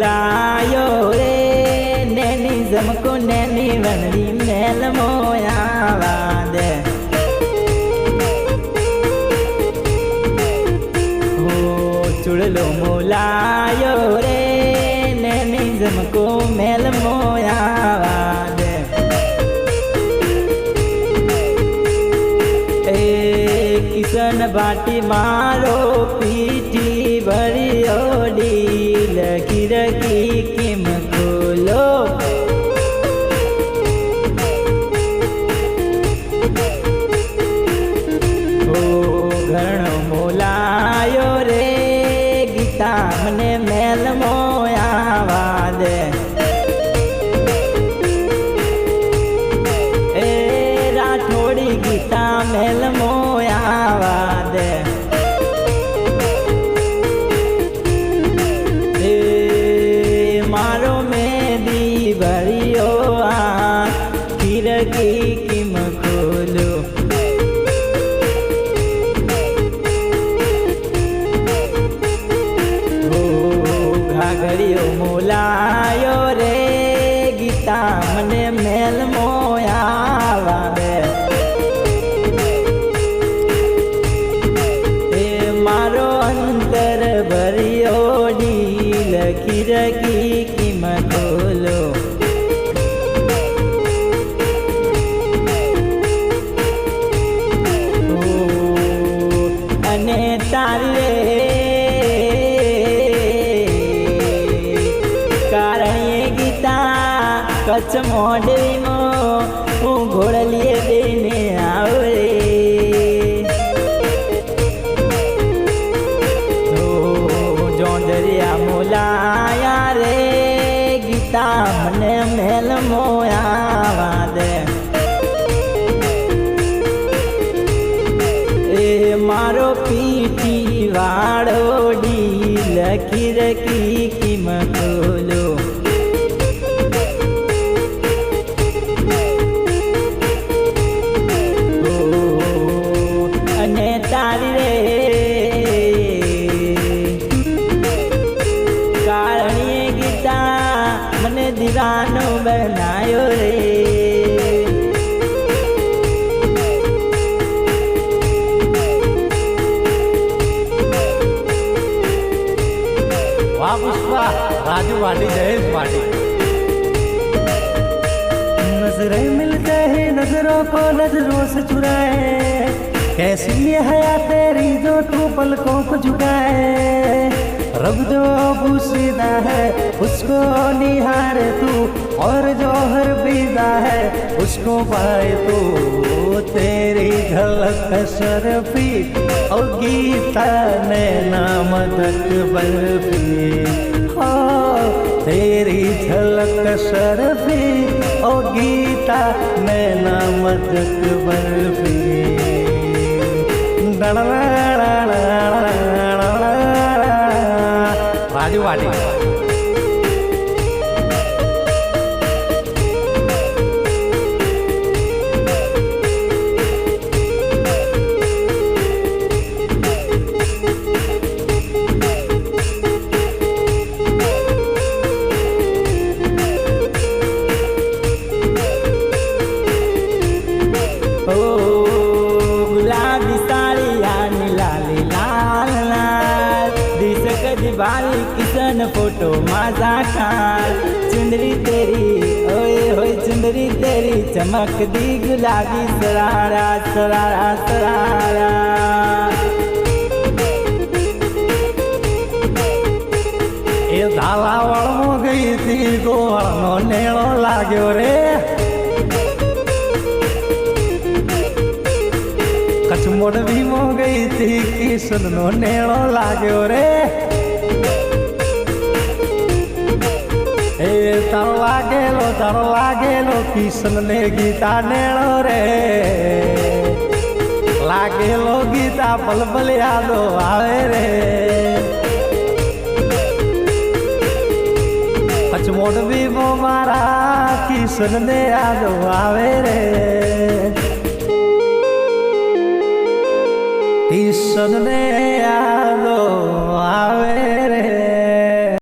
मोलायो रे नैनी जमको नैनी वनरी मेल मोया वादे हो चुड़लो मोलायो रे नैनी जमको मेल मोया वादे किसन बाटी मारो पीठी भरी ओडी लकी रकी किम खोलो ओ घरणो मोलायो रे गीता मने मेल मोया वादे ए राठोड़ी गीता मेल मोया वादे मारो मेदी भरियो खिड़की किम खोलो हो घाघरियो मोलायो रे गीता मने मेल मोया वादे मारो अंतर भरियो ढील खिड़की किम खोलो अने तारे कारण ये गीता कच्छ मोडरी मो घोड़लिए देने आवरे दरिया मोलाया रे गीता मने मेल मोया वादे ए मारो पीठी वाड़ो ढील खिड़की किम खोलो अने तारी रे मने दीवानो बनायो रे वाह पुष्पा राजू वाटी जयेश वाटी नजरें मिलते ही नजरों को नजरों से चुराए कैसी ये हया तेरी जो तू पलकों को झुकाए रब जो पूसीदा है उसको निहार तू और जो हर बीदा है उसको पाए तू तेरी झलक शर्फी और गीता ने नाम तक बर्फी हो तेरी झलक शर्फी और गीता ने नाम तक बर्फी राजू वाटी गुलाबी साड़िया लाली लाल लाल दिसक दिवाली किसन फोटो माझा खाल चुंदरी तेरी ओए होए चुंदरी तेरी चमक दी गुलाबी सरारा सरारा सरारा ए धाला वळमो गई थी गोळनो नेळो लाग्यो रे कच्छ मोडवी मो गई थी किसन नो नेळो लाग्यो रे ए तारो लागेलो किसन ने गीता नेळो रे लागेलो गीता पल पल यादो आवे रे कच्छ मोडवी मो मारा किसन ने यादो आवे रे किसन ने